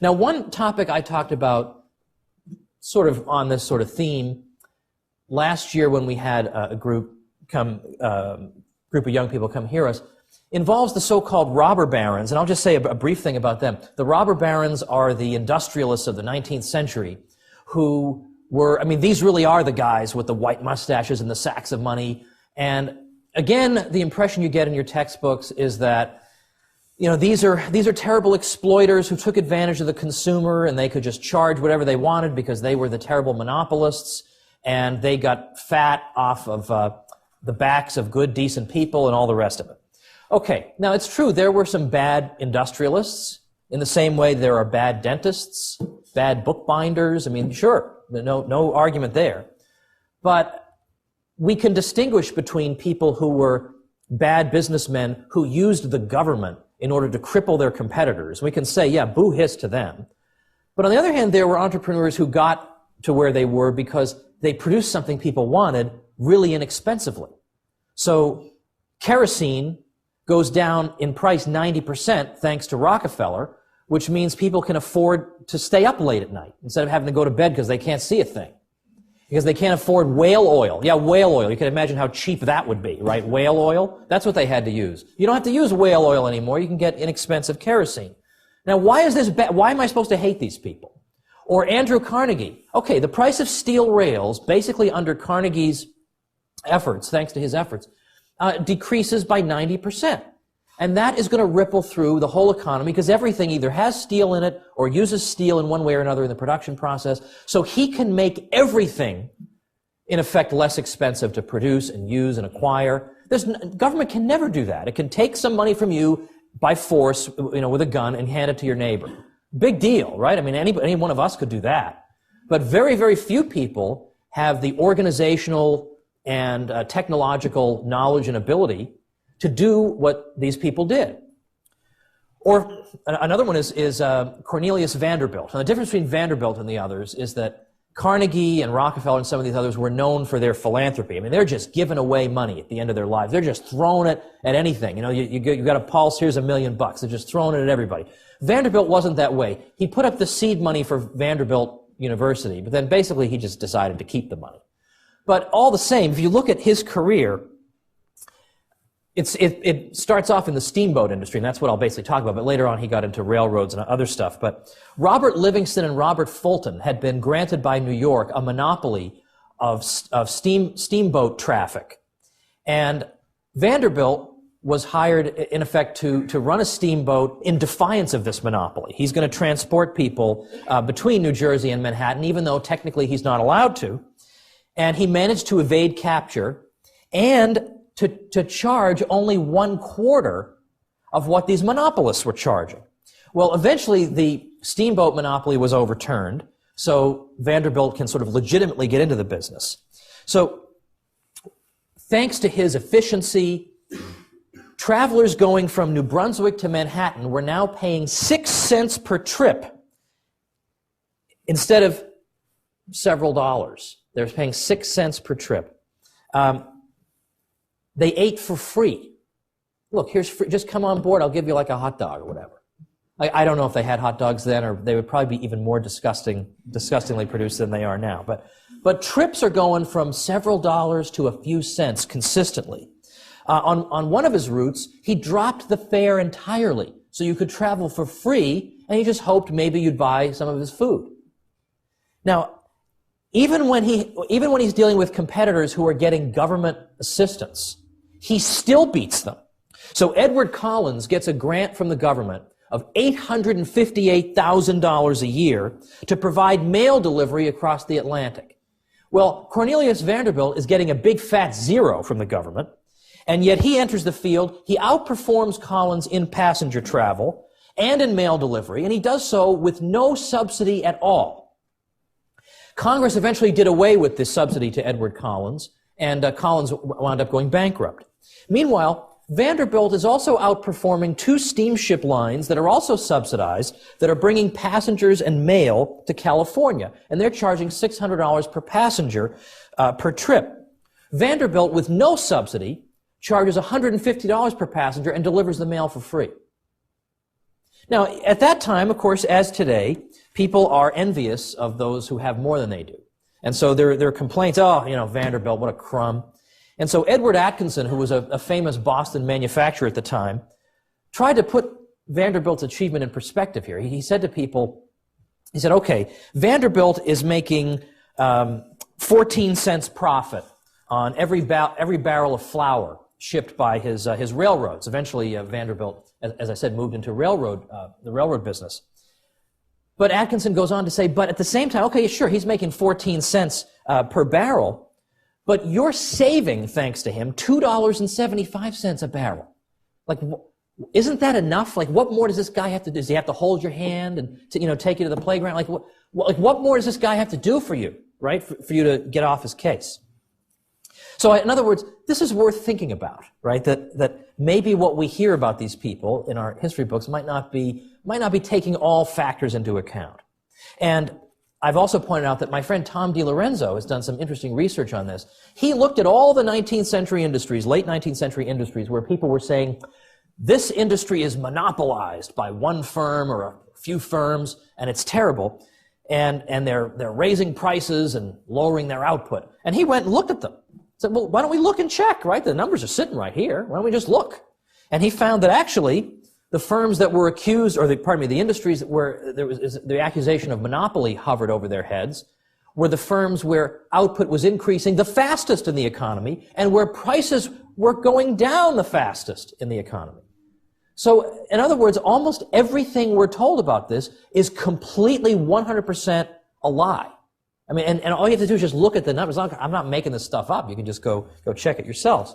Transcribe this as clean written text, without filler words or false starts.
Now, one topic I talked about sort of on this sort of theme last year when we had a group of young people come hear us involves the so-called robber barons. And I'll just say a brief thing about them. The robber barons are the industrialists of the 19th century who were, I mean, these really are the guys with the white mustaches and the sacks of money. And again, the impression you get in your textbooks is that, you know, these are terrible exploiters who took advantage of the consumer and they could just charge whatever they wanted because they were the terrible monopolists and they got fat off of the backs of good, decent people and all the rest of it. Okay, now it's true, there were some bad industrialists in the same way there are bad dentists, bad bookbinders. I mean, sure, no argument there. But we can distinguish between people who were bad businessmen who used the government in order to cripple their competitors. We can say, yeah, boo hiss to them. But on the other hand, there were entrepreneurs who got to where they were because they produced something people wanted really inexpensively. So kerosene goes down in price 90% thanks to Rockefeller, which means people can afford to stay up late at night instead of having to go to bed because they can't see a thing. Because they can't afford whale oil. Yeah, whale oil. You can imagine how cheap that would be, right? Whale oil, that's what they had to use. You don't have to use whale oil anymore. You can get inexpensive kerosene. Now, why is this bad? Why am I supposed to hate these people? Or Andrew Carnegie. Okay, the price of steel rails, basically under Carnegie's efforts, thanks to his efforts, decreases by 90%. And that is going to ripple through the whole economy because everything either has steel in it or uses steel in one way or another in the production process. So he can make everything, in effect, less expensive to produce and use and acquire. Government can never do that. It can take some money from you by force, you know, with a gun and hand it to your neighbor. Big deal, right? I mean, any one of us could do that. But very, very few people have the organizational and technological knowledge and ability to do what these people did. Or another one is Cornelius Vanderbilt. And the difference between Vanderbilt and the others is that Carnegie and Rockefeller and some of these others were known for their philanthropy. I mean, they're just giving away money at the end of their lives. They're just throwing it at anything. You know, you got a pulse, here's $1 million. They're just throwing it at everybody. Vanderbilt wasn't that way. He put up the seed money for Vanderbilt University, but then basically he just decided to keep the money. But all the same, if you look at his career, it starts off in the steamboat industry, and that's what I'll basically talk about, but later on he got into railroads and other stuff. But Robert Livingston and Robert Fulton had been granted by New York a monopoly of steamboat traffic. And Vanderbilt was hired, in effect, to run a steamboat in defiance of this monopoly. He's going to transport people between New Jersey and Manhattan, even though technically he's not allowed to. And he managed to evade capture and to charge only 1/4 of what these monopolists were charging. Well, eventually the steamboat monopoly was overturned, so Vanderbilt can sort of legitimately get into the business. So, thanks to his efficiency, travelers going from New Brunswick to Manhattan were now paying 6 cents per trip instead of several dollars. They're paying 6 cents per trip. They ate for free. Look, here's free. Just come on board. I'll give you like a hot dog or whatever. I don't know if they had hot dogs then, or they would probably be even more disgustingly produced than they are now. But trips are going from several dollars to a few cents consistently. On one of his routes, he dropped the fare entirely, so you could travel for free, and he just hoped maybe you'd buy some of his food. Now, even when he's dealing with competitors who are getting government assistance, he still beats them. So Edward Collins gets a grant from the government of $858,000 a year to provide mail delivery across the Atlantic. Well, Cornelius Vanderbilt is getting a big fat zero from the government, and yet he enters the field. He outperforms Collins in passenger travel and in mail delivery, and he does so with no subsidy at all. Congress eventually did away with this subsidy to Edward Collins, and Collins wound up going bankrupt. Meanwhile, Vanderbilt is also outperforming 2 steamship lines that are also subsidized, that are bringing passengers and mail to California, and they're charging $600 per passenger per trip. Vanderbilt, with no subsidy, charges $150 per passenger and delivers the mail for free. Now, at that time, of course, as today, people are envious of those who have more than they do. And so there are complaints, oh, you know, Vanderbilt, what a crumb. And so Edward Atkinson, who was a famous Boston manufacturer at the time, tried to put Vanderbilt's achievement in perspective here. He said to people, he said, okay, Vanderbilt is making 14 cents profit on every barrel of flour shipped by his railroads. Eventually, Vanderbilt, as I said, moved into the railroad business. But Atkinson goes on to say, but at the same time, okay, sure, he's making 14 cents per barrel, but you're saving, thanks to him, $2.75 a barrel. Like, isn't that enough? Like, what more does this guy have to do? Does he have to hold your hand and take you to the playground? Like, what more does this guy have to do for you, right, for you to get off his case? So, in other words, this is worth thinking about, right? That maybe what we hear about these people in our history books might not be taking all factors into account. And I've also pointed out that my friend Tom DiLorenzo has done some interesting research on this. He looked at all the 19th century industries, late 19th century industries, where people were saying, this industry is monopolized by one firm or a few firms, and it's terrible, and they're raising prices and lowering their output. And he went and looked at them. Said, well, why don't we look and check, right? The numbers are sitting right here. Why don't we just look? And he found that actually the firms that were accused, or the industries where the accusation of monopoly hovered over their heads, were the firms where output was increasing the fastest in the economy and where prices were going down the fastest in the economy. So, in other words, almost everything we're told about this is completely 100% a lie. I mean, and all you have to do is just look at the numbers. I'm not making this stuff up. You can just go check it yourselves.